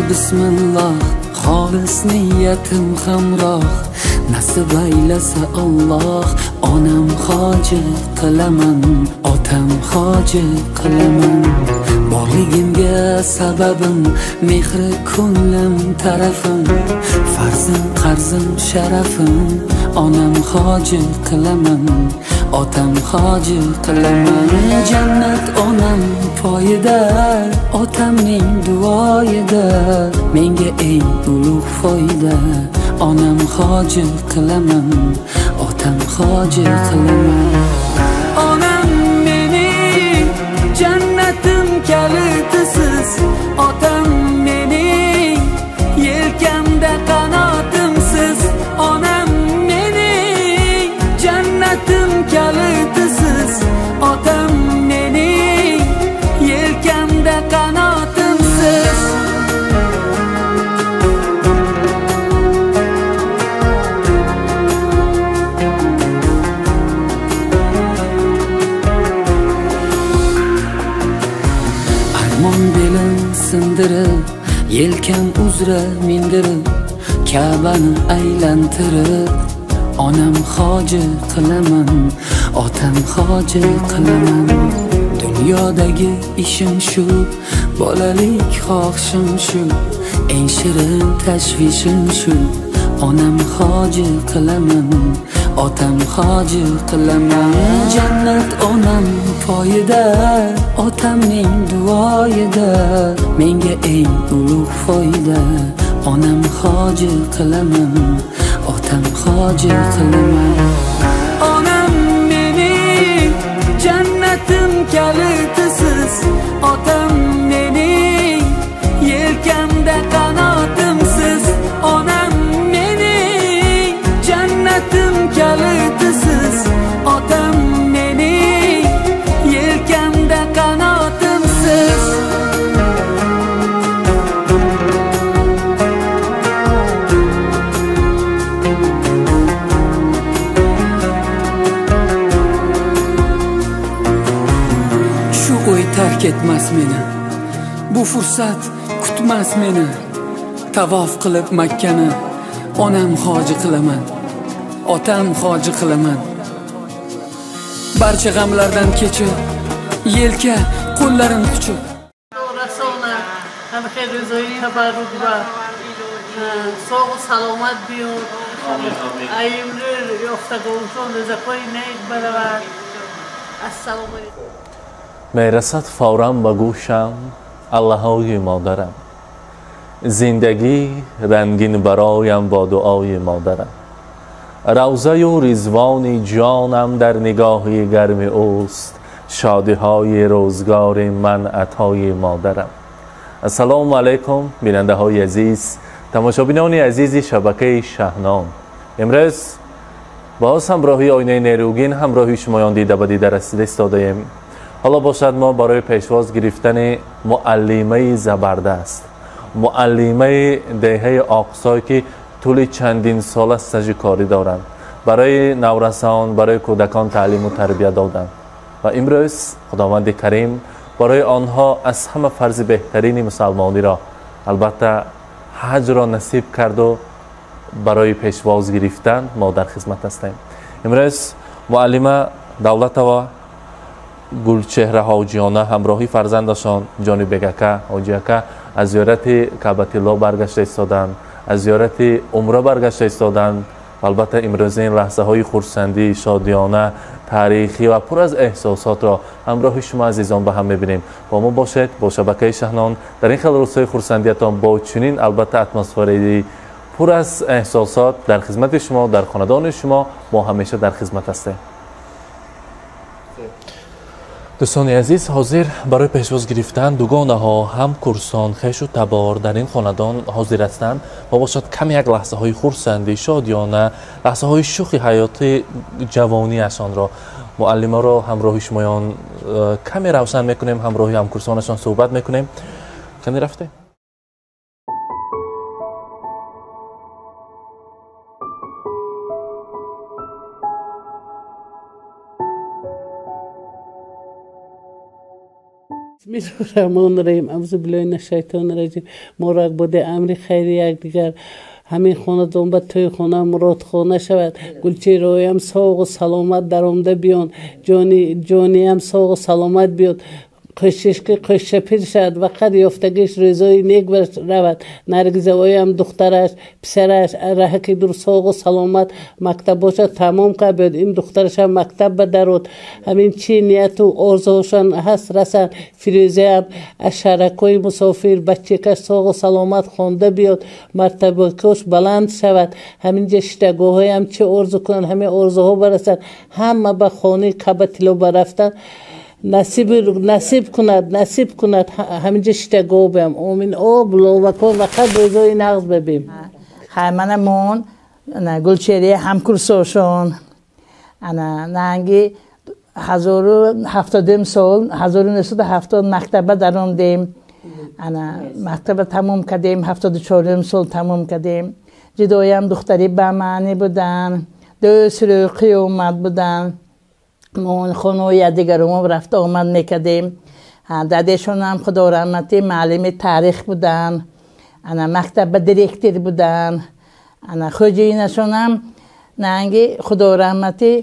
bismillah, xolis niyatim hamroh. Nasib aylasa Alloh, onam hoji qilaman, otam hoji qilaman. Borligimga sababim, mehri ko'nglim tarafim, farzim qarzim sharafim. Onam hoji qilaman, otam hoji qilaman. Jannat onam poyida, otamning duoyida, menga eng ulug' foyda. Onam hoji qilaman, otam hoji qilaman. Onam mening jannatim kalitisiz, otam mening yelkamda qanotimsiz. Onam mening jannatim kalitisiz, otam mening yelkamda qanotimsiz. Armon belim sindirib, yelkam uzra mindirib, Ka'bani aylantirib, onam hoji qilaman, otam hoji qilaman. Dunyodagi ishim shu, bolalik xohishim shu, eng shirin tashvishim shu. Onam hoji qilaman, otam hoji qilaman. Jannat onam poyida, otamning duoyida, menga eng ulug' foyda. Onam hoji qilaman, otam hoji qilaman. Onam mening jannatim kalitisiz, otam mening yelkamda qanotimsiz. Onam mening jannatim kalitisiz, otam mening yelkamda qanotimsiz. Shu qo'y tark etmas meni, bu fursat kutmas meni. Tavof qilib Makkani, onam hoji qilaman, otam hoji qilaman. Barcha g'amlardan kechib, yelka qo'llarim quchib. Rasona ham xeyr rizoyi tabarruk va sog' salomat biyon. Ayimlar yoftag'onshon rizakoy neyk baravar. Assalomu alaykum. میرسد فوراً به گوشم الله‌های مادرم. زندگی رنگین برایم با دعای مادرم. روضه و رضوان جانم در نگاه گرم اوست. شادی‌های روزگار من عطای مادرم. السلام علیکم بیننده های عزیز، تماشابینان عزیز شبکه شهنام. امروز باز همراهی آینه نیروگین همراهی شمایان دیده به دیده رسیده ایستاده‌ایم. حالا باشد ما برای پیشواز گرفتن معلمه زبردست، معلمه دهه آقصایی که طول چندین سال استاژ کاری دارند، برای نورسان، برای کودکان تعلیم و تربیت دادند و امروز خداوند کریم برای آنها از همه فرض بهترین مسلمانی را، البته حج را نصیب کرد و برای پیشواز گرفتن ما در خدمت هستیم. امروز معلمه دولتова گلچهره حاجیانه همراهی فرزندشان جانی بگکه حاجیکه از زیارت کعبة الله برگشته ایستادند، از زیارت عمره برگشته ایستادند. البته امروز این لحظه های خرسندی، شادیانه، تاریخی و پر از احساسات را همراه شما عزیزان به هم میبینیم. با ما باشید، با شبکه شهنام در این خیلی روزهای خرسندیتان با چنین البته اتمسفری پر از احساسات در خدمت شما، در خاندان شما ما همیشه در خدمت هستیم. دوستان عزیز، حاضر برای پیشواز گرفتن دوگانه ها هم کورسان خویش و تبار در این خاندان حاضر هستند. ما باشد کم یک لحظه های خرسندی، شادیانه، لحظه های شوخی حیات جوانی اشان را معلمه را همراه شمایان کمی روشن میکنیم، همراه هم کورسانشان صحبت میکنیم. کمی رفته Bismillahirrahmanirrahim. Auzu billahi mineşşeytanirracim. Morag bude amri khayri yak digar. همین خانه دنبال توی خانه مراد خانه شود گلچه روی هم ساق و سلامت در آمده بیان جانی هم ساق و سلامت بیاد قشش که قش پیر شد و قد یافتگیش رضای نیک رود نرگز اوی هم دخترش پسرش راه که در ساق و سلامت مکتب باشد تمام که بیاد این دخترش هم مکتب بدرود همین چی نیت و آرزوشان هست رسن فیروزه هم شرکای مسافر بچه کش ساق و سلامت خونده بیاد مرتبه کش بلند شود همین جشتگاه های هم چه آرزو کنن همین آرزوها برسن همه به خانه کعبه طلا برفتن نصیب کند همینجا شتگاه بیم امین آب لو کن و خد روزای نغز ببیم خیمن مون گلچهری همکرسوشون نانگی 1070 سال 1970 مکتبه دروندیم مکتبه تموم کردیم 74 سال تموم کردیم جدایم دختری بمعنی بودن دو سری قیامت بودن ما خانه دیگرم رفت آمد میکردیم دادشون هم خدا رحمتی معلم تاریخ بودن مکتب دیرکتر بودن خوجینشون هم نانگی خدا رحمتی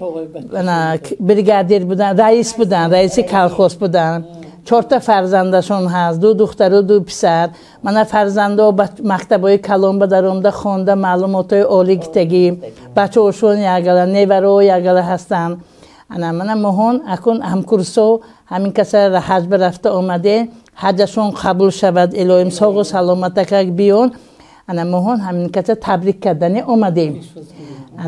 بریگادیر بودن رئیس کلخوس بودن 4 تا فرزندشون هست 2 دختر و 2 پسر من فرزندا مکتبای کلان بدرم خونده معلومات عالی گرفتگی بچه‌هاشون یگاله نیورو یگاله هستن من مهون اکن همکرسو همین کسر حج برفته آمده حجشون قبول شود الهیم ساق و سلامت که بیون مهون همین کسر تبریک کردنی آمده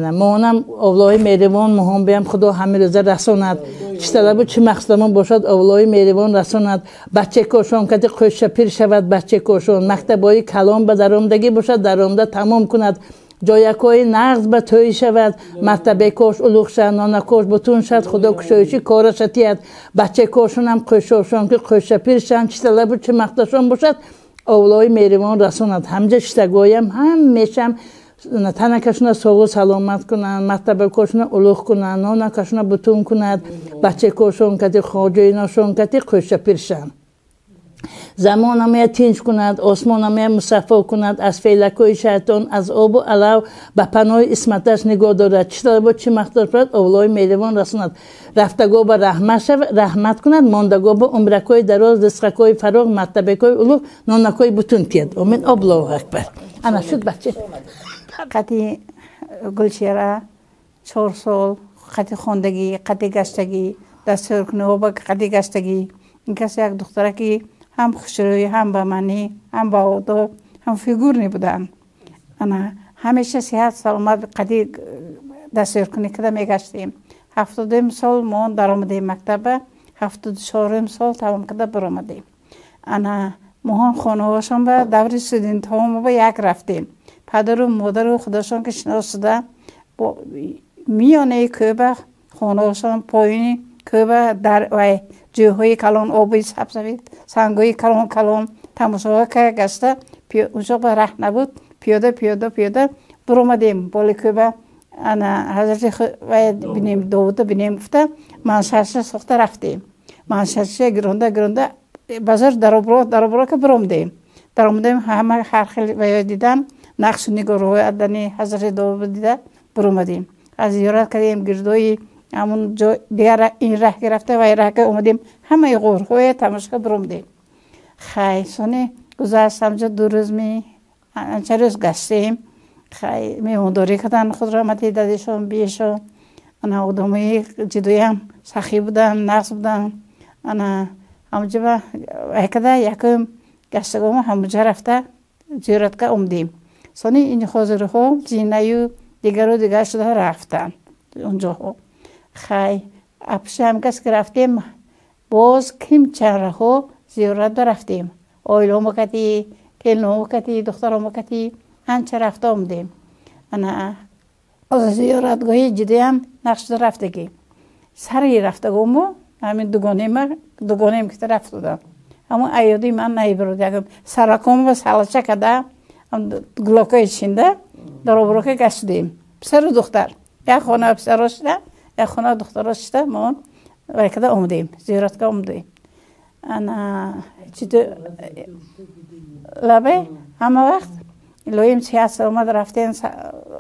مهونم اولای میروان مهون بیم خدا همین روزه رساند چه طلب چه مقصدمون باشد اولای میروان رساند بچه کوشون که خوش پیر شود بچه کوشون مکتبای کلام به درآمدگی باشد درآمده تمام کند جایکای نغز به توی شود مکتبه کوش الوغ شد نانا کوش بتون شد خدا کشایشی کارش تیاد بچه کوشون هم خوششون که خوش پیر شن چه طلب چه مقصدشون باشد اولای میروان رساند همجا شتگویم همیشم تنکشون ساق و سلامت کنند مکتبه کوشون الوغ کنند نانا کشون بتون کند بچه کوشون که خواجه که خوش پیر شن زمان همه تینج کند آسمان همه مصفا کند از فیلکوی شیطان از آب و علو به پناه اسمتش نگاه دارد چطور با چی مقدار فرد اولای میروان رساند رفتگاه به رحمت کند ماندگاه به عمرکای دراز رزقکای فراغ مرتبکای الوغ نانکای بتون تید امین الله اکبر انا شد بچه قطی گلچهره 4 سال قطی خوندگی قطی گشتگی دستور کنه با قطی گشتگی این کسی یک دختره که هم خوشروی هم با منی هم با آداب هم فیگور نبودن انا همیشه صحت سلامت قدی دستور کنی که میگشتیم 70 سال ما در آمدیم مکتب 74 سال تمام کده برآمدیم انا ما خانه هاشون به دوری سودینت ها با یک رفتیم پدر و مادر و خودشون که شناسده میانه کوبه خانه هاشون پایینی کوبه در وای جوهای کلان آبی سبزید سنگای کلان تماشا که گشته اونجا به راه نبود پیاده برآمدیم بالا کوبه انا حضرت بینیم داوود بینیم گفته منشرش ساخته رفتیم منشرش گرونده بازار دربرا که برآمدیم همه هر خیلی دیدن نقش نگاه ادنی حضرت داوود دیده برآمدیم از زیارت کردیم گردوی همون دیگر این راه گرفته و این راه که اومدیم همه غورخوی تماشا برآمدیم خیلی سانی گذشتم جو 2 روز چند روز گشتیم خیلی میمونداری کردن خود رحمتی دادشون بیشون انا آدمای جدوی هم سخی بودن نقص بودن انا همونجا با وکده یکم گشتگاه همونجا رفته زیارت که اومدیم سانی این حاضر ها زینه دیگر شده رفتن اونجا ها خیلی اپش هم کس که رفتیم باز کم چند راه زیارت رفتیم آیل هم کتی کل هم کتی دختر هم کتی هنچه رفته آمدیم انا از زیارتگاهی جدی هم نقش رفتگی سری رفتگاه ما همین دوگانیم که رفت دادم همون ایادی من نیبرد سرکام و سالچه کده گلوکای چینده در بروکه گشتیم پسر و دختر یک خانه پسر شده یک خانه دختر شده ما وکده آمدیم زیارت که آمدیم انا چطور لبه همه وقت الهیم سیاه سلامت رفتین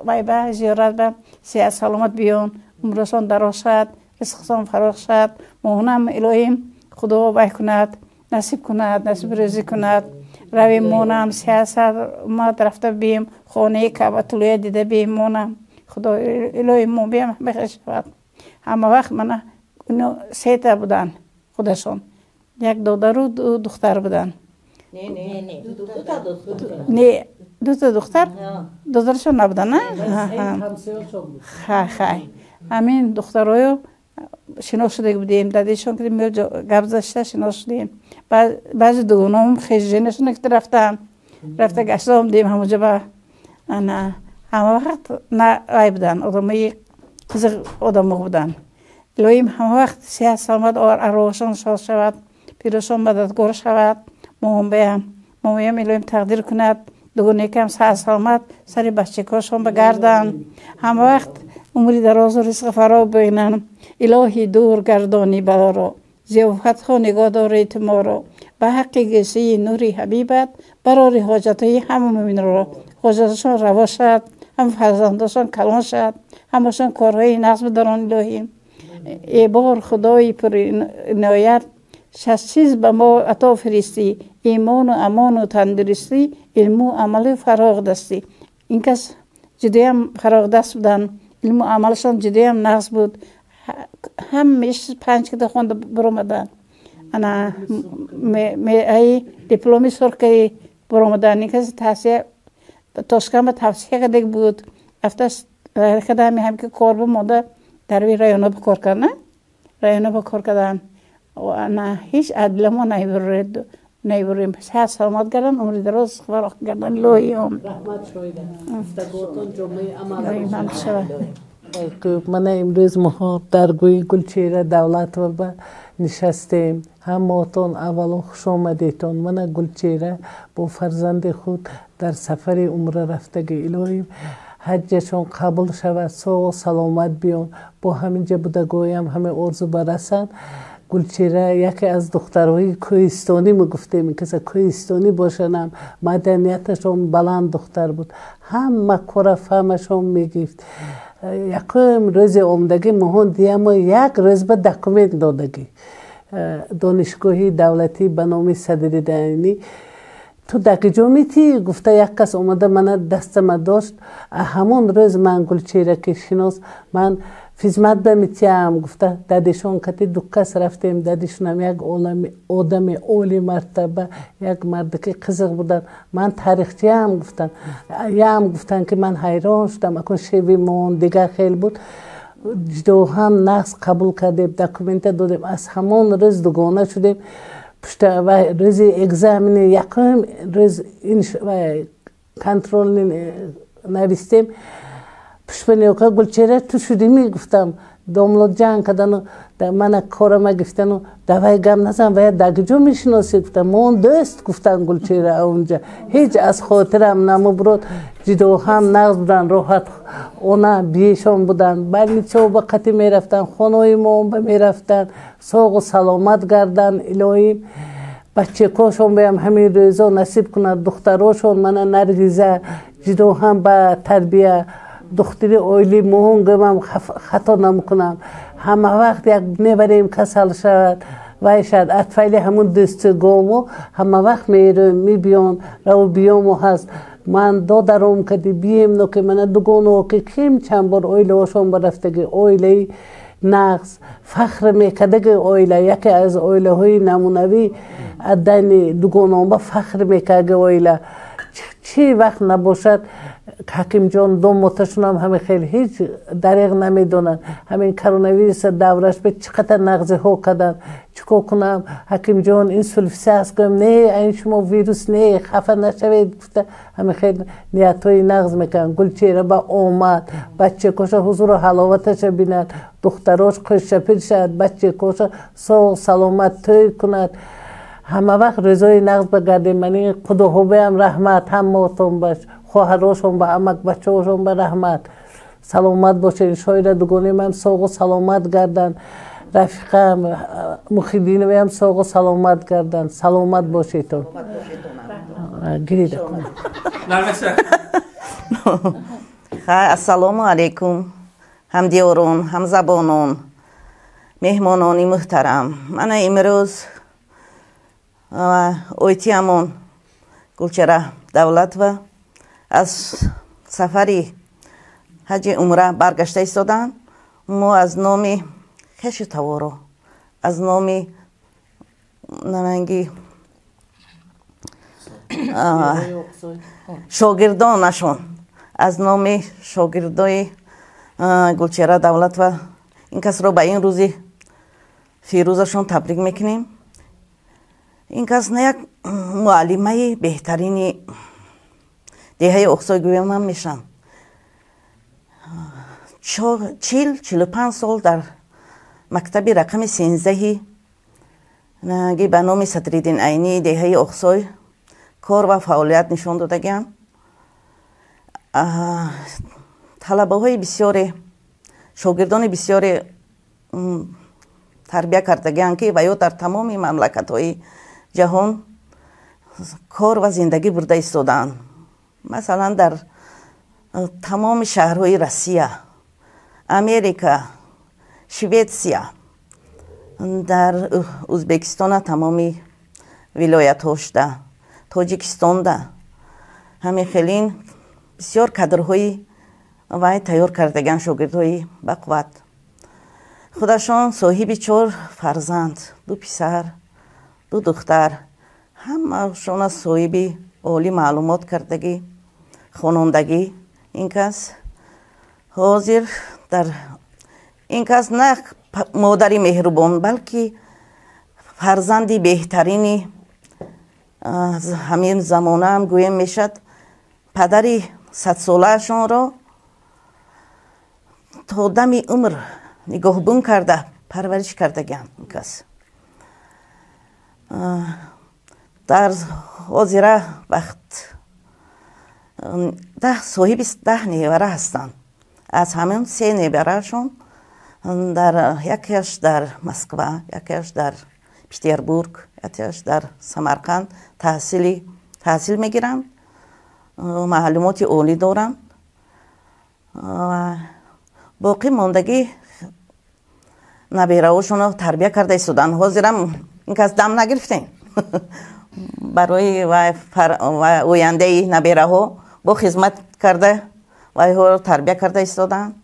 بایبه زیارت به سیاه سلامت بیون عمرشان دراز شد رزقشان فراخ شد مونم الهیم خدا بکند نصیب کند نصیب رزق کند رویم مونم سیاه سلامت رفته بیم خانه کعبه‌الله دیده بیم مونم خدا الهیم مون بیم بخیر شود همه وقت من اینو سه تا بودن خودشون یک دختر و دو دختر بودن نه دو تا دختر دخترشون نبودن نه خیلی همین دخترایو شناخت شده بودیم دادیشون که میل گپ زشته شناخت شدیم بعضی دوگانم خیلی جنشون که رفته گشته آمدیم همونجا با همه وقت نه وای بودن آدمای قزق آدم بودن الهیم همه وقت سیاه سلامت ارواحشان شاد شود پیرشان مددگار شود مهم الهیم تقدیر کند دوگانه کم سیاه سلامت سر بچه کاشان بگردن همه وقت عمری دراز و رزق فرا بینن الهی دور گردانی بلا را ضیافت ها نگاه دارید ما را به حق گسی نوری حبیبت برای حاجت های همه مومن را حاجتشان روا شد هم فرزندشان کلان شد همشان کارهای نصب دارن الهی ای بار خدای پر عنایت 6 چیز به ما عطا فرستی ایمان و امان و تندرستی علم و عمل فراغ دستی این کس جدی هم فراغ دست بودن علم و عملشان جدی هم نقص بود همیش 5 کتاب خونده برآمدن انا ای دیپلمی سرکه برآمدن این کس تحصیل تاشکم تحصیل کرده بود افتاش کدامی هم که کار بمونده در وی رایانه بکار کردن رایانه بکار کردن و انا هیچ عدل ما نیوریم سیاه سلامت کردن عمری دراز فراخ کردن لویم رحمت شویده افتگوتون جمعه عمل شود من امروز ما در گوی گلچهره دولت و با نشستیم هماتون اولون خوش آمدیتون من گلچهره با فرزند خود در سفر عمره رفتگی الهیم حجشون قبول شود سوق و سلامت بیان با همینجا بوده گویم همه ارزو برسن گلچهره یکی از دخترهای کوهستانی میگفتیم کسی کوهستانی باشنم مدنیتشون بلند دختر بود همه کره فهمشون میگفت یکم روز آمدگی مهون دیم و یک روز به دکومنت دادگی دانشگاهی دولتی به نام صدری دینی تو دکجا میتی گفته یک کس اومده من دستم داشت همون روز من گلچهره که شناس من خدمت به میتیم گفته دادشون کتی دو کس رفتیم دادشون هم یک آدم اولی مرتبه یک مرد که قزق بودن من تاریخچی هم گفتن که من حیران شدم اکن شیوی مون دیگر خیلی بود دو هم نقص قبول کردیم دکومنت دادیم از همون روز دوگانه شدیم پشت و روز اگزامین یکم روز کنترل نویستیم پشپنیوکا گلچهره تو شدی میگفتم داملو جنگ کردن من کارم گفتن دوای گم نزن و دگجو میشناسی گفتم من دوست گفتن گلچهره اونجا هیچ از خاطرم نمبرد جدو هم نقض بودن راحت اونا بیشون بودن بلنیچه با قطی میرفتن خانوی ما میرفتن سوق و سلامت گردن الهیم بچه کاشون بیم همین روزا نصیب کنند دختراشون من نرگیزه جدو هم با تربیه دختری اویلی مهنگم هم خطا نمیکنم همه وقت یک میبریم کسل شد وای شد اطفالی همون دستگامو همه وقت میرم میبیان رو بیامو هست من دادرم کدی بیم نو که من دوگانو که کم چند بار اویلی هاشون برفتگی اویلی نقص فخر میکدگی اویلی یکی از اویلی های نمونوی ادنی دوگانو با فخر میکدگی اویلی چی وقت نباشد حکیم جان دو متشون هم همه خیلی هیچ دریغ نمیدونن همین کرونویرس دورش به چقدر نغزه ها کردن چکو کنم حکیم جان این سلفیسه هست کنم نه این شما ویروس نه خفه نشوید گفته همه خیلی نیت های نغز میکنن گلچهره با اومد بچه کاش حضور و حلاوتش بیند دختراش خوش شپیر شد بچه کاش سوق سلامت توی کند همه وقت رضای نقض بگردیم منی خدا هم رحمت هم موتون باش خواهراشون با امک بچه هاشون به رحمت سلامت باشین شاید دوگانه من سوق و سلامت گردن رفیقم مخیدین ویم سوق سلامت کردن سلامت باشید تو گرید کن السلام علیکم همدیورون همزبانون مهمانانی محترم من امروز اویتیامون گلچهره دولت و از سفری حج عمره برگشته ایستادم ما از نامی خش توارو از نامی نمانگی شاگردانشون از نامی شاگردای گلچهره دولت و این کس رو به این روزی فیروزشون تبریک میکنیم. این کس نه یک معلمه بهترینی دهه اقصای گویم هم میشن 40-45 سال در مکتب رقم 13 به نام صدرالدین عینی دهه اقصای کار و فعالیت نشان دادگیم. طلبه های بسیار شاگردان بسیار تربیه کردگیم که و یا در تمام مملکت های جهان کار و زندگی برده ایستادند. مثلا در تمام شهرهای روسیه، امریکا، شویتسیا، در ازبکستان تمامی ولایت هاش ده، تاجیکستان ده، همه خیلی بسیار کادرهای و تیار کردگان شاگردهای با قوت. خودشان صاحب 4 فرزند، 2 پسر، 2 دختر، همشون صاحب عالی معلومات کردگی، خوانندگی. این کس حاضر در این کس نه مادری مهربان بلکه فرزندی بهترینی از همین زمانه هم گویم میشد پدری 100 ساله شان را تا دم عمر نگاهبون کرده پرورش کردگم. این کس در حاضره وقت صاحب 10 نیوره هستند. از همین 3 نیورهشون در یکیش در مسکو، یکیش در پترزبورگ، یکیش در سمرقند تحصیل میگیرند، معلومات عالی دارند. باقی ماندگی نبیره‌هاشون رو تربیه کرده ایستادن. حاضرم این کس دم نگرفتین برای آینده نبیره ها با خدمت کرده و ها رو تربیه کرده ایستادن.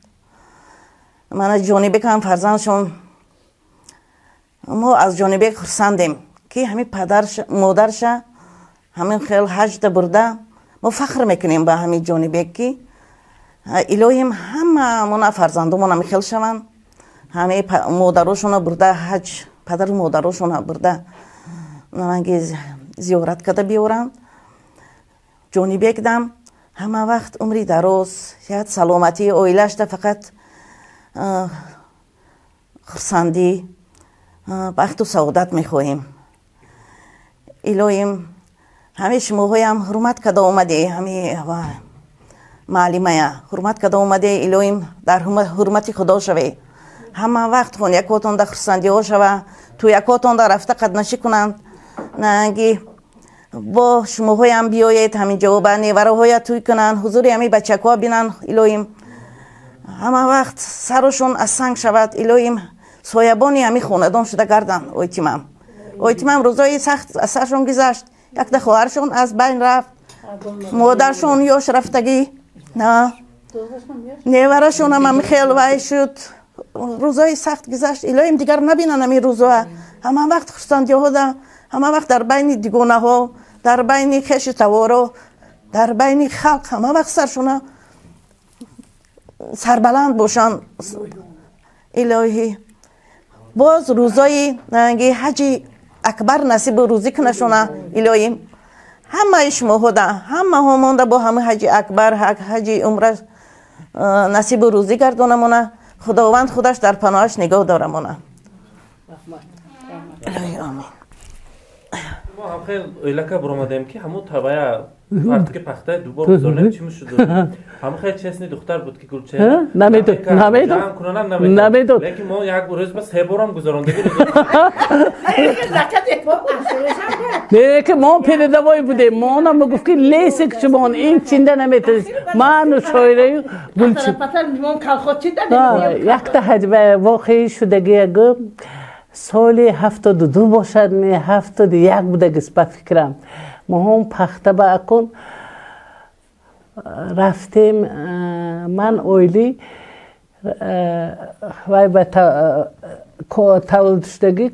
من از جانبه که فرزندشون ما از جانبه خرسندیم که همین مادرش همین خیلی حج برده. ما فخر میکنیم به همین جانبه که الهیم همه منا فرزندمون هم خیلی شوند. همه مادرشون برده حج، پدر مادرشون برده نمانگی زیارت کرده بیارند. جانبه کدم همه وقت عمری دراز، یاد سلامتی اویلش ده، فقط خرسندی بخت و سعادت میخواهیم. الهیم همه شما هم حرمت کده اومده، همه معلمه حرمت کده اومده. الهیم در حرمت خدا شوه. همه وقت خون یکاتون در خرسندی ها شوه، تو یکاتون در رفته قد نشی کنند. نگی با شما های هم بیایید همین جوابه نیوره های توی کنن، حضوری همی بچه ها بینن. الهیم همه وقت سرشون از سنگ شود. الهیم سایبانی همی خوندان شده گردن. اویتیمم روزای سخت از سرشون گذشت. یک ده خواهرشون از بین رفت، مادرشون یاش رفتگی، نه نیورشون هم خیلی وای شد. روزای سخت گذشت. الهیم دیگر نبینن همی روزها. همه وقت خرسندی ها ده، همه وقت در بین دیگونه ها، در بین خش توارو، در بین خلق، همه وقت سرشون سربلند باشن. الهی باز روزای ننگی حج اکبر نصیب روزی کنشونه. الهی همه شما هده، همه همونده با همه حج اکبر، حج عمره نصیب روزی گردونمونه. خداوند خودش در پناهش نگاه دارمونه. الهی آمین. ما هم خیلی ایلکه برامدیم که همون طبعه فرد که پخته دوبار گذارنه چی میشد؟ همه خیلی چسنی دختر بود که گلچه نمیدود جمع کننم نمیدود لیکن ما یک روز بس 3 بارم گذراندگی نه که ما پیردوای بودیم ما اونم گفت که لیس که شما این چینده نمیتونید من شاعره گلچه یک تا حجبه واقعی شدگی گم سالی 72 باشد می 71 بودگیست به فکرم ما هم پخته با اکن رفتیم من اویلی وای به تولد شدگی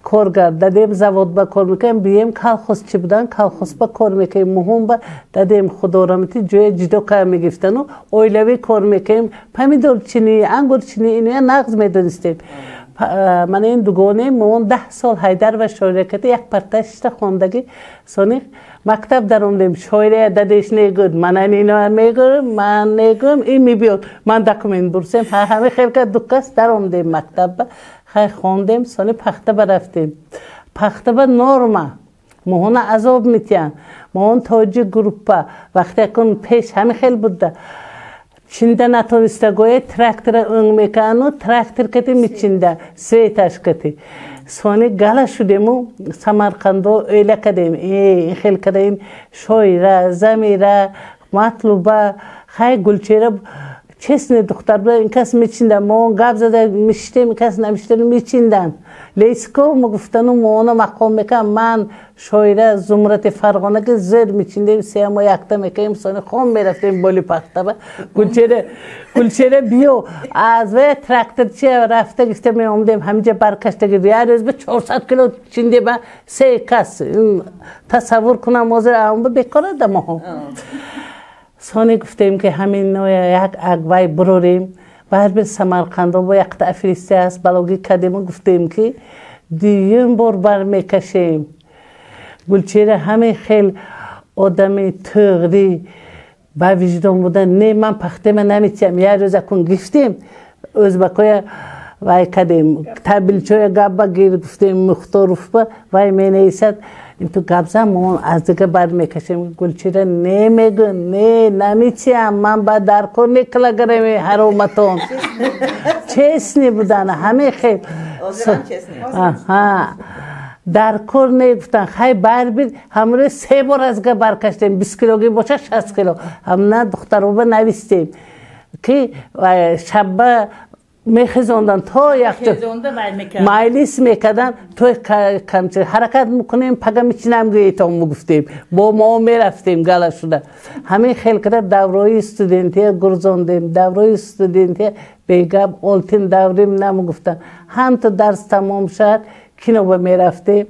کارگر دادیم زواد با کار میکنیم بیم کالخوز چی بودن کالخوز با کار میکنیم مهم با دادیم خدا رحمتی جوی جدو که میگفتن و اویلوی کار میکنیم پمیدور چینی انگور چینی اینو نغز میدونستیم من این دوگانه من 10 سال حیدر و شاعرکتی یک پرتشت خوندگی سانی مکتب دروندیم شاعره دادش نگود من اینو میگم من نگم این میبیاد من دکومنت برسیم همه خیلی که دوکاس دروندیم مکتب خیلی خوندیم سانی پخته برفتیم پخته بر نورما مهون عذاب میتیان مهون توجه گروپا وقتی کن پیش همه خیلی بوده چینده نتونسته گویه ترکتر اون میکنو ترکتر کتی میچینده سویتش کتی سوانی گله شدیم و سمرقندو ایله کدیم این خیلی کدیم شویره زمیره مطلوبه خیلی گلچیره چسنی دختر بوده این کس میچینده ما گب زده میشتیم این کس نمیشته میچیندن لیسکو مگفتن و مانا مقام میکنم من شاعره زمرت فرغانه که زر میچیندیم سیام و یکتا میکنیم سانه خون میرفتیم بالی پخته با گلچره بیو از وی ترکتر چیه رفته گفته میامدیم همینجا برکشته گیری هر روز به 400 کیلو چینده با 3 کس تصور کنم موزر اون بکاره ده ما هم سانی گفتیم که همین نوع یک اگوای بروریم باید به سمرقند با یک تفریسته است بلوگی کردیم و گفتیم که دیگه بار برمیکشیم گلچیره همه خیلی آدمی تغری با وجدان بودن نه من پخته من نمیتیم یه روز اکن گفتیم ازبکای وای کردیم تبیلچوی گبا گیر گفتیم مختارف با وای می نیست این تو گبزم ما از دیگه برمیکشیم گلچیره نمیگن نه نمیتیم من با درکار نکلا گرم حرامتون چسنی بودن همه خیلی درکار نگفتن خیلی بر بید همونه 3 بار از گه برکشتیم 20 کیلوگی باشه 60 کیلو هم نه دخترو به نویستیم که شب میخزوندن تا یک مایلیس میکردن تو کمچه حرکت میکنیم پگه میچینم گیتا میگفتیم با ما میرفتیم گله شده همین خیلی کده دورای استودنتی گرزاندیم دورای استودنتی بیگم اولتین دوریم نمیگفتن هم تو درس تمام شد کینو با میرفتیم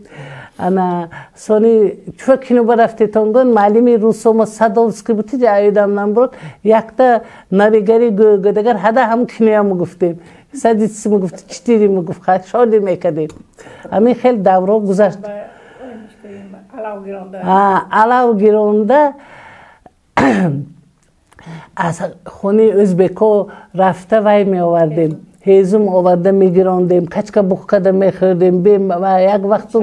انا سونی چه کینو برفته تونگون معلمی روسوم صدوسکی بودی جایدم نمبرد یک تا نریگری گدگر هدا هم کینیا میگفتیم سادیسی میگفت چطوری میگفت خیلی شادی میکردیم همین خیلی دوره گذشت علاو گیرونده از خونی ازبکو رفته وای می آوردیم هیزم آورده میگیراندیم کچکا بخکده میخوردیم بیم و یک وقت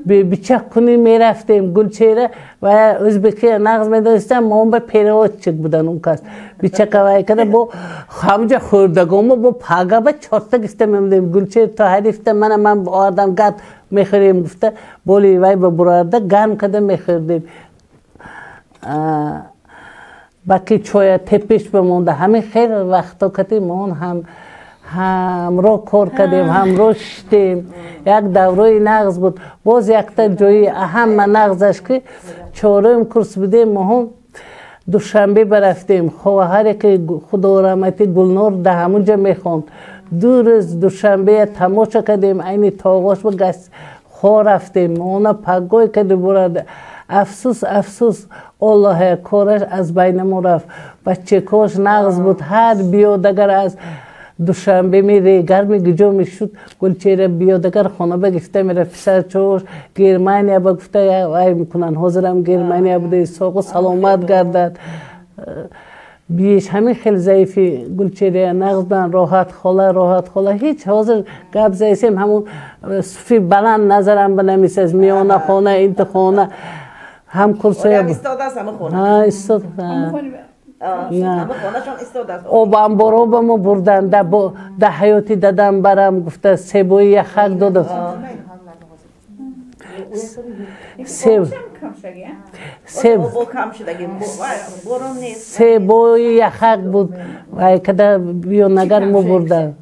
بیچک کنی میرفتیم گلچیره و ازبکی نغز میدونستم ما هم به پیروات چک بودن اون کس بیچک وای کده با همجا خوردگم با پاگا با چارتا گفته میمدیم گلچیره تا حریفته من آوردم گد میخوریم گفته بولی وای با برارده گرم کده میخوردیم باقی چویا تپش بمونده همین خیلی وقتا کتی مون همراه کار کردیم همراه شدیم یک دوره نغز بود باز یک تا جایی اهم نغزش که 4م کورس بودیم ما هم دوشنبه برفتیم خواهری که خدا رحمتی گلنور ده همونجا میخوند 2 روز دوشنبه تماشا کردیم این تاغاش با گست خواه رفتیم اونا پگوی کردیم برده افسوس الله کارش از بین ما رفت بچه کاش نغز بود هر بیادگر از دوشنبه میره گرمی گجا میشد گلچیره بیادگر خانه بگفته میره پسر چوش گرمانیا بگفته وای میکنن حاضرم گرمانیا بوده ساق و سلامت گردد بیش همین خیلی ضعیفی گلچیره نغزدن راحت خاله هیچ حاضر گب زیسیم همون صفی بلند نظرم بنمیسه از میانه خانه انت خانه هم کرسای استاد است همه خونه ها استاد همه خونهشون استاد است او بام برو بمو بردن ده حیاتی دادم برم گفته سیبوی یخک داد سیبوی یخک بود و کده بیو نگر مو بردن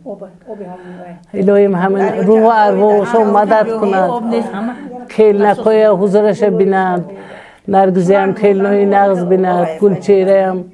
الهیم همین روح ارواحشو مدد کند کل نکوی حضورش بیند نرگزی هم کل نوی نغز بیند گل چهره هم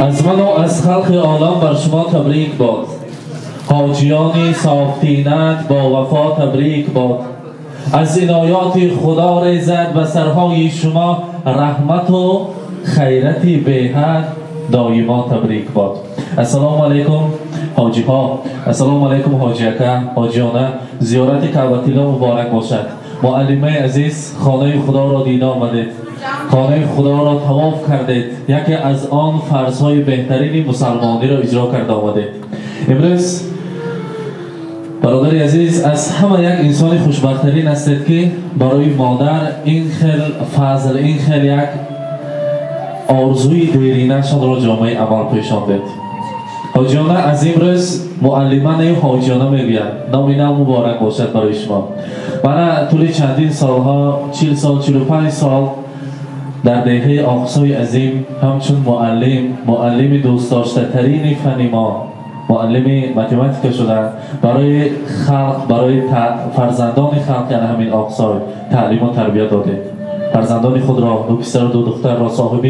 از من و از خلق عالم بر شما تبریک باد. حاجیان صافتینت با وفا تبریک باد. از عنایات خدا رزد و سرهای شما رحمت و خیرتی به حد دایما تبریک باد. السلام علیکم حاجی ها، السلام علیکم حاجی اکا، حاجیانه، زیارت کعبه مبارک باشد. معلمه عزیز، خانه خدا را دیده آمدید، خانه خدا را طواف کردید، یکی از آن فرض‌های بهترین مسلمانی را اجرا کرده آمدید. امروز برادر عزیز، از همه یک انسان خوشبخت‌ترین هستید که برای مادر این خیل فضل، این خیل یک آرزوی دیرینه‌شان را جامعه عمل پیشاندید. حاجیانه از امروز معلمان این حاجیانه میگوید نام مبارک باشد برای شما. من طول چندین سالها 40 سال 45 سال در دهه آقصای عظیم همچون معلم دوست داشته ترین فن ما معلم متماتیک شدن برای خلق، برای فرزندان خلق، یعنی همین آقصای تعلیم و تربیت داده. فرزندان خود را، دو پسر و دو دختر را صاحب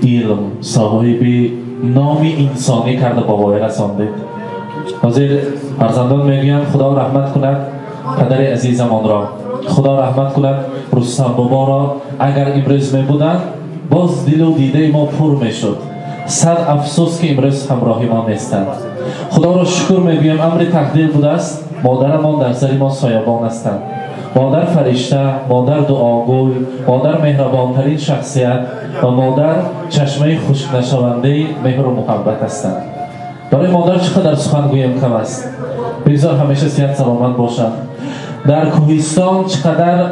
علم، صاحب نامی انسانی کرده با وای رسانده. حاضر فرزندان میگویند خدا رحمت کند پدر عزیزمان را، خدا رحمت کند رستم بابا را. اگر امروز می بودند باز دل و دیده ما پر میشد. صد افسوس که امروز همراه ما نیستند. خدا را شکر میگویم امر تقدیر بوده است مادرمان در سر ما سایبان هستند. مادر فرشته، مادر دعاگوی، مادر مهربانترین شخصیت و مادر چشمه خشک نشونده مهر و محبت هستند. برای مادر چقدر سخن گویم کم است. بگذار همیشه صحت سلامت باشد. در کوهستان چقدر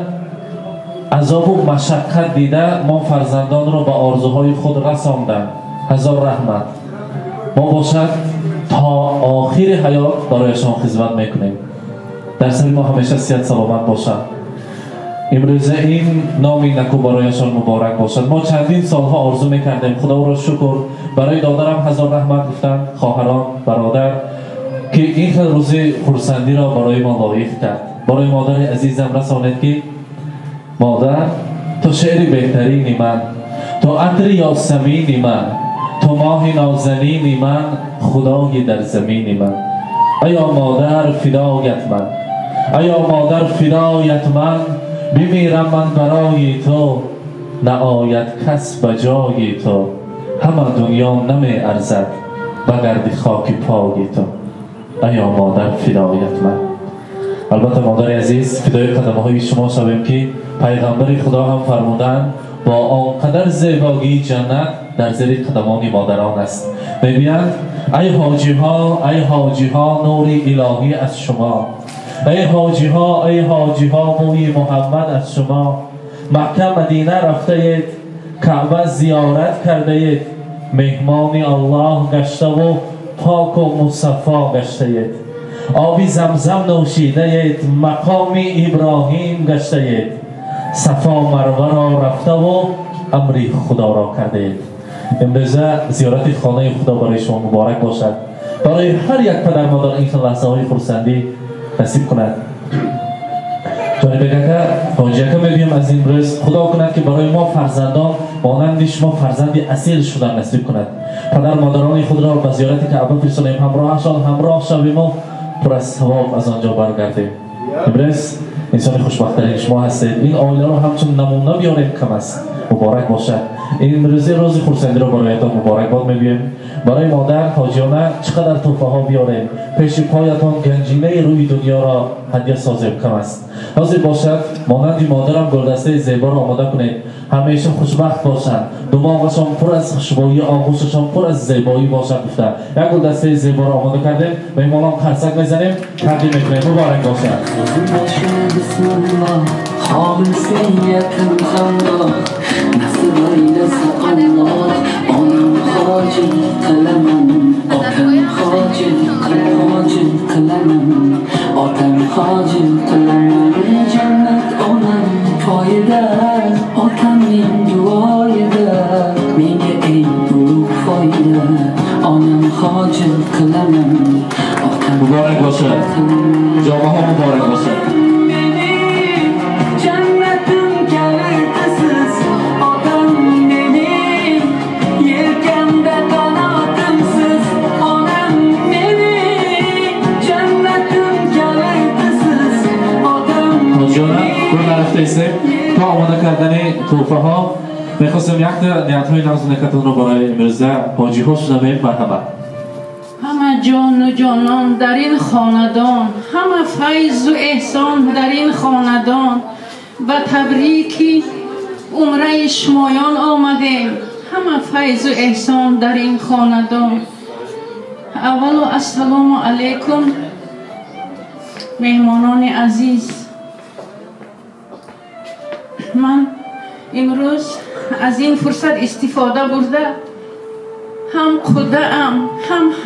عذاب و مشقت دیده ما فرزندان را به آرزوهای خود رساندند. هزار رحمت. ما باشد تا آخر حیات برایشان خدمت میکنیم. در سر ما همیشه صحت سلامت باشد. امروز این نامی نکو برایشان مبارک باشد. ما چندین سالها آرزو میکردیم. خدا را شکر برای دادرم هزار رحمت گفتند، خواهران، برادر، که این خیلی روز خرسندی را برای ما لایق کرد. برای مادر عزیزم رسانید که مادر تو شعر بهترینی من، تو عطر یاسمینی من، تو ماه نازنینی من، خدای در زمینی من. ایا مادر فدایت من، ایا مادر فدایت من، بمیرم من برای تو، نهایت کس به جای تو، همه دنیا نمی ارزد بگرد خاک پای تو. ایا مادر فدایت من. البته مادر عزیز فدای قدم های شما شویم که پیغمبر خدا هم فرمودند با آنقدر زیبایی جنت در زیر قدمان مادران است. میگویند ای حاجی ها نور الهی از شما، ای حاجی ها موی محمد از شما. مکه مدینه رفته اید، کعبه زیارت کرده اید، مهمان الله گشته و پاک و مصفا گشته اید. آب زمزم نوشیده اید، مقام ابراهیم گشته اید، صفا مروه را رفته و امر خدا را کرده اید. امروز زیارت خانه خدا برای شما مبارک باشد. برای هر یک پدر مادر این لحظه های خرسندی نصیب کند. جانب که حاجی که میگویم از این روز خدا کند که برای ما فرزندان مانند شما فرزند اصیل شدن نصیب کند. پدر مادران خود را به زیارت کعبه فرستانیم، همراه شویم و پر از ثواب از آنجا برگردیم. امروز انسان خوشبخت‌ترین شما هستید. این عائله را همچون نمونه بیاریم کم است. مبارک باشد. این روز خرسندی را برایتان مبارکباد میگویم. برای مادر حاجیانه چقدر تحفه ها بیاریم. پیش پایتان گنجینه روی دنیا را هدیه سازیم کم است. حاضر باشد مانند مادرم گلدسته زیبا را آماده کنید. همیشه خوشبخت باشند. دماغشان پر از خوشبویی، آغوششان پر از زیبایی باشد. گفته یک گلدسته زیبا را آماده کردیم. میهمانان قرصک میزنیم، تقدیم میکنیم. مبارک باشد. آنم خاجل قلمم، آتم خاجل قلمم، جنت آنم پایده، آتم این دوایده، میگه ای برو فایده، آنم خاجل قلمم، آتم مبارک باشد. جامعه ها مبارک باشد. تا آماده کردن توفه ها میخواستم یک نیت های نماز نکتون رو برای امروزه حاجی ها شدم. مرحبا. همه جان و جانان در این خاندان، همه فیض و احسان در این خاندان، و تبریکی عمره شمایان آمدیم. همه فیض و احسان در این خاندان. اول السلام علیکم مهمانان عزیز، من امروز از این فرصت استفاده برده هم خودم،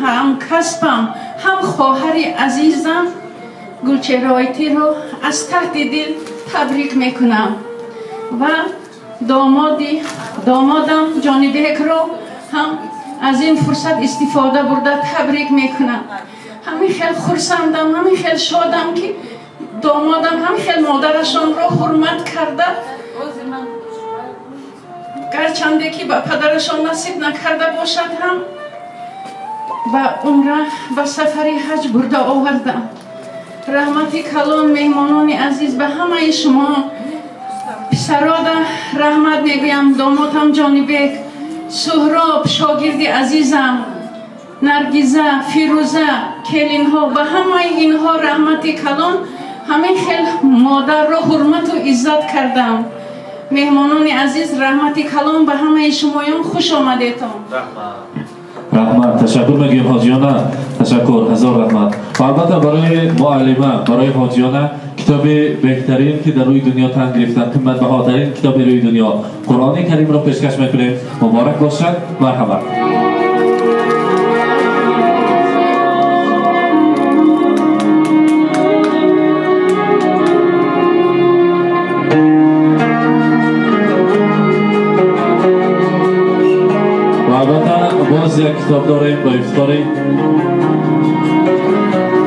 هم کسبم، هم خواهر عزیزم گلچهرایتی رو از ته دل تبریک میکنم و دامادم جانی بیک رو هم از این فرصت استفاده برده تبریک میکنم. همین خیلی خرسندم، همین خیلی شادم که دامادم همین خیلی مادرشان رو حرمت کرده، گرچنده که به پدرشان نصیب نکرده باشد هم به عمره و سفر حج برده آوردم. رحمت کلان مهمانان عزیز به همه شما پسرادا رحمت میگویم. دامادم جانی بیک، سهراب شاگرد عزیزم، نرگیزه، فیروزه، کلین ها و همه اینها رحمت کلان همین خیلی مادر رو حرمت و عزت کردم. مهمانان عزیز رحمت کلان به همه شمایان خوش آمدیتون. رحمت تشکر میگیم حاجیانه، تشکر، هزار رحمت. و البته برای معلمه، برای حاجیانه کتاب بهترین که در روی دنیا تن گرفتن، قیمت بهاترین کتاب روی دنیا قرآن کریم را پیشکش میکنیم. مبارک باشد. مرحبا. باز یک کتاب داریم با افتاری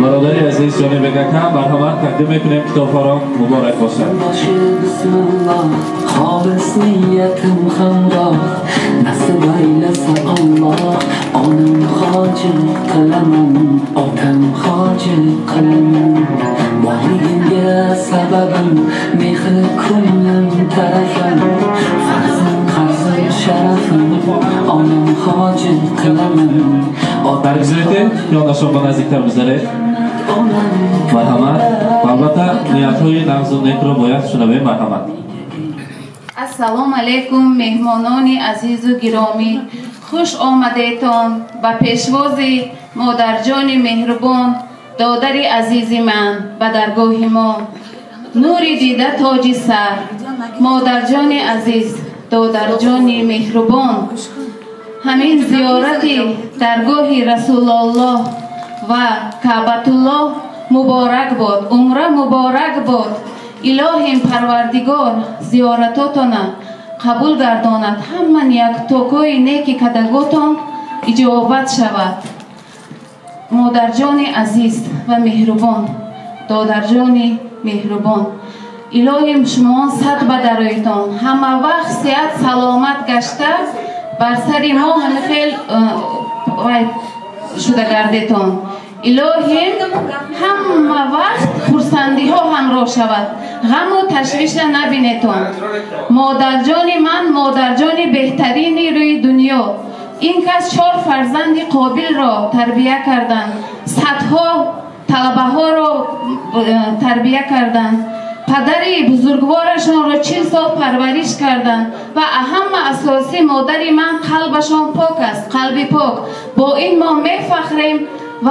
برادری عزیز جانی بگکم مرحمت تقدیم میکنیم. کتاب ها را مبارک باشد. بسم الله خالص نیتم خمرا نصب ایلس الله آنم خاجه قلمم آتم خاجه قلمم واقعی سببم میخه کلم طرفم فرزم شرفم آنم خاجه قلمم برگذارید یا نشان با نزدیکتر بذارید. مرحمت. و البته نیت های نغز و نیک رو باید شنویم. مرحمت. السلام علیکم مهمانان عزیز و گرامی، خوش آمدیتان به پیشواز مادر جان مهربان دادر عزیز من به درگاه ما. نور دیده تاج سر، مادر جان عزیز، دادر جان مهربان. همین زیارت درگاه رسول الله و کعبت الله مبارک باد، عمره مبارک باد. الهیم پروردگار زیارتاتان قبول گرداند، همان یک توکوی نیکی کدگوتان اجابت شود. مادر جان عزیز و مهربان، دادر جان مهربان، الهیم شما صد بدرایتان همه وقت صحت سلامت گشته بر سر ما همه خیل شده گردیتان. الهیم همه وقت خرسندی ها همراه شود، غم و تشویش نبینیتون. مادر جان من مادر جان بهترینی روی دنیا. این کس 4 فرزند قابل را تربیه کردند، صدها طلبه ها را تربیه کردند، پدر بزرگوارشان را 40 سال پرورش کردند و اهم اساسی مادر من قلبشان پاک است، قلبی پاک. با این ما میفخریم و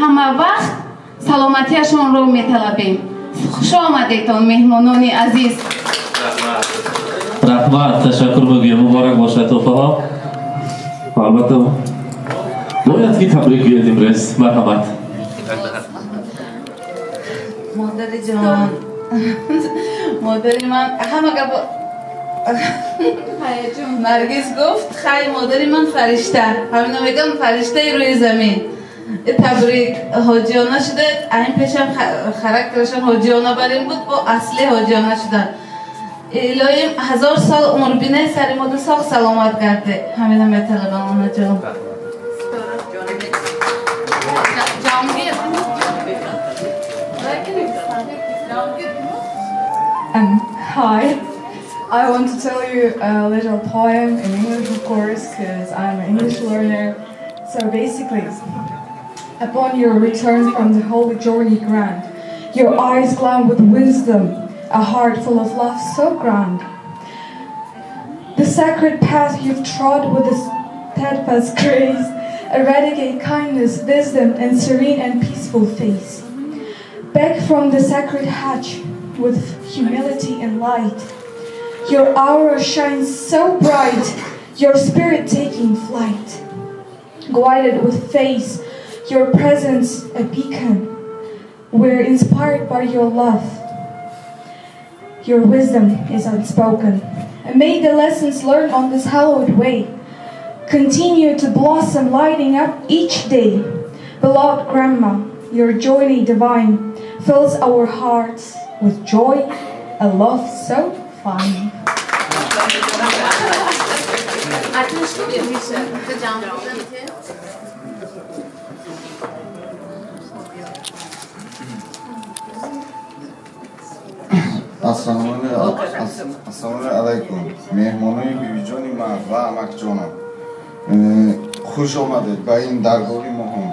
همه وقت سلامتیشان رو میطلبیم. خوش آمدیتون مهمانان عزیز. رحمت. تشکر میگیم. مبارک باشد توفه ها. البته باید که تبریک بیادیم رئیس. مرحمت. مادر جان، مادر من همه گفت نرگس گفت خیلی مادر من فرشته، همینو میگم فرشته روی زمین. تبریک حاجیانه شده. این پیشم خرکترشان حاجیانه بریم بود، با اصلی حاجیانه شدن. الهیم 1000 سال عمر بینه سر مادر ساخت سلامت کرده. همینو میطلبم آنها جان. Hi, I want to tell you a little poem in English, of course, because I'm an English learner. So basically, upon your return from the holy journey grand, your eyes glowed with wisdom, a heart full of love so grand. The sacred path you've trod with a steadfast grace, eradicate kindness, wisdom, and serene and peaceful face. Back from the sacred hatch with humility and light. Your aura shines so bright, your spirit taking flight. Guided with faith, your presence a beacon. We're inspired by your love. Your wisdom is unspoken. And may the lessons learned on this hallowed way continue to blossom, lighting up each day. Beloved Grandma, your journey divine fills our hearts with joy, a love so fine. Assalomu alaykum. Mehmonoi bibijoni ma va amakjonim. Xush omaded ba in dargohi muhim.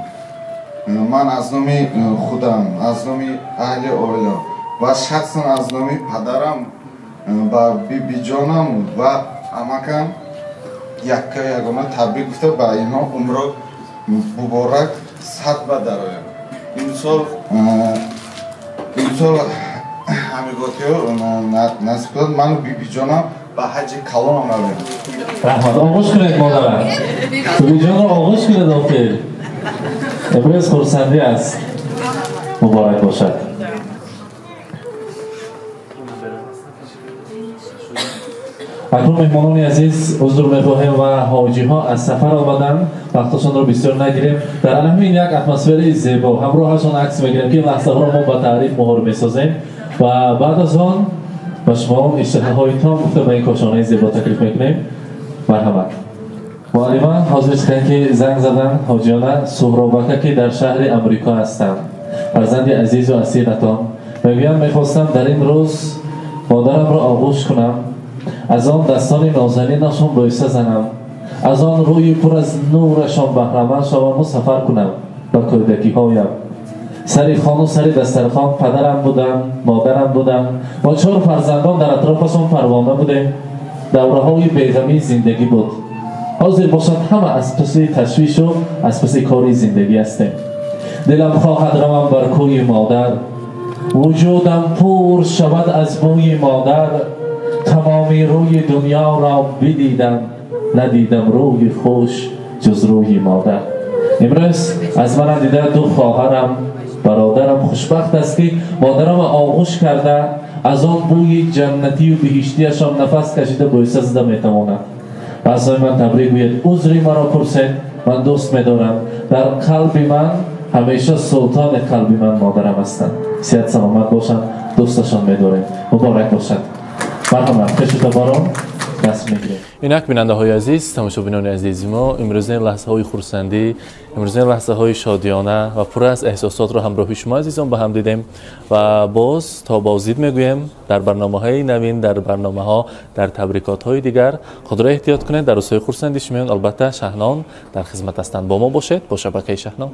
Man az nomi khudam, az nomi ahli oila va shaxsan az nomi padaram ba bibijonam va amakam yakka yagona tabrik gufta ba inho umro muborak sad ba daroyam. Imsol ҳамиготиё насиб кунад ману бибиҷонам ба ҳаҷи калон омадем. Раҳмат, оғӯш кунед модарам. Бибиҷонро оғӯш кунед охир. Имрӯз хурсандӣ аст. Муборак бошад. акнун меҳмонони азиз ҳузур мехоҳем ва ҳоҷиҳо аз сафар омаданд. вақташонро бисёр нагирем. дар ҳамин як атмосфераи зебо ҳамроҳашон акс мегирем ки лаҳзаҳоро мо ба таъриф моҳр месозем ва баъд аз он ба шумо иштиҳоҳои том гуфта ба ин кошонаи зебо таклиф мекунем. марҳамат. муаллима ҳозир истанд ки занг задан ҳоҷиёна суҳробака ки дар шаҳри амрико ҳастанд. фарзанди азизу асиратон мегӯям мехостам дар ин рӯз модарамро оғӯш кунам. аз он дастони нозанинашон боиса занам. аз он рӯи пур аз нурашон баҳраманд шаваму сафар кунам ба кӯдакиҳоям. сари хону сари дастархон падарам буданд, модарам буданд ва 4 фарзандон дар атрофашон парвона будем. давраҳои беғамии зиндагӣ буд. ҳозир бошад ҳама аз паси ташвишу аз паси кори зиндагӣ ҳастем. дилам хоҳад равам бар кӯи модар. вуҷудам пур шавад аз бӯи модар. тамоми рӯи дунёро бидидам. надидам рӯи хуш ҷуз рӯи модар. имрӯз аз мана дида ду хоҳарам бародарам хушбахт аст ки модарама оғӯш карда аз он бӯи ҷаннатию биҳиштияшон нафас кашида боиса зада метавонад. баъзои ман табрик гӯяд узри маро пурсед, ман дӯст медорам. дар қалби ман ҳамеша султони қалби ман модарам ҳастанд. сиҳат саломат бошанд, дӯсташон медорем. муборак бошад. марҳамат, хешута баром даст мегирем. инак бинандаҳои азиз, тамошобинони азизи мо, имрӯзин лаҳзаҳои хурсандӣ, имрӯзин лаҳзаҳои шодиёна ва пур аз эҳсосотро ҳамроҳи шумо азизон ба ҳам дидем ва боз то бозид мегӯем дар барномаҳои навин, дар барномаҳо, дар табрикотҳои дигар. худро эҳтиёт кунед. дар рӯзҳои хурсанди шумоён албатта Шаҳнон дар хизмат ҳастанд. бо мо бошед. бо шабакаи Шаҳнон.